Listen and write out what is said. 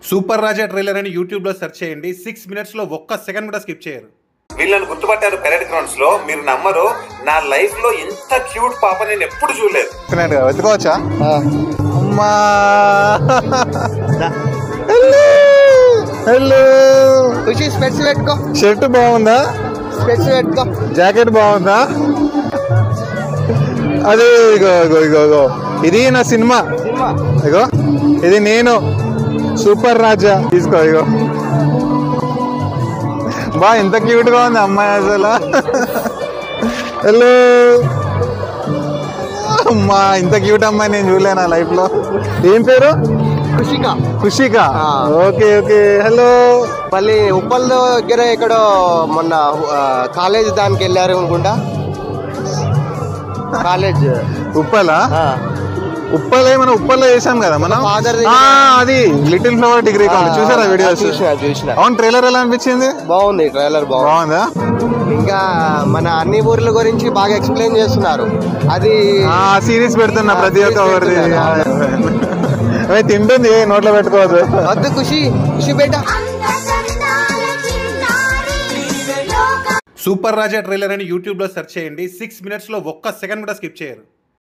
Super రాజా trailer అని YouTube లో search చేయండి. 6 minutes లో ఒక్క సెకండ్ కూడా స్కిప్ చేయరు. వీళ్ళని గుర్తుపట్టారు పెరేడ్ గ్రౌండ్స్ లో. మీరు నమ్మరు, నా లైఫ్ లో ఇంత క్యూట్ పాప నేను ఎప్పుడు చూడలేదు. వెతుకోవచ్చా? అమ్మా హలో ఖుషి స్పెట్స్ పెట్టుకో. షర్ట్ బాగుందా? స్పెట్స్ పెట్టుకో. జాకెట్ బాగుందా? అదే ఇగో ఇగో ఇగో ఇగో ఇది నా సినిమా. ఇగో ఇది నేను సూపర్ రాజా. తీసుకో ఇగో. బా ఎంత క్యూట్ గా ఉంది అమ్మాయి అసలు. హలో అమ్మా, ఇంత క్యూట్ అమ్మాయి నేను చూడలే నా లైఫ్ లో. ఏం పేరు? Khushika. Khushika. Okay okay. Hello. మళ్ళీ ఉప్పల్ దగ్గర ఎక్కడో మొన్న కాలేజ్ దానికి వెళ్ళారు అనుకుంటా. కాలేజ్ ఉప్పలా? ఉప్పలే మనం ఉప్పల్లో చేసాం కదా మనం. ఫాదర్ అది లిటిల్ ఫ్లవర్ డిగ్రీ కాలేజ్. చూసారా వీడియోస్? చూసిన. అవును, ట్రైలర్ ఎలా అనిపించింది? బాగుంది ట్రైలర్. బాగుందా? ఇంకా మన అన్ని ఊర్ల గురించి బాగా ఎక్స్ప్లెయిన్ చేస్తున్నారు. అది సిరీస్ పెడుతున్నా ప్రతి ఒక్క ఊరిది. తింటుంది, నోట్లో పెట్టుకోవద్దు. వద్దు ఖుషి. ఖుషి బేట. సూపర్ రాజా ట్రైలర్ అని యూట్యూబ్ లో సెర్చ్ చేయండి. 6 minutes లో ఒక్క సెకండ్ కూడా స్కిప్ చేయరు.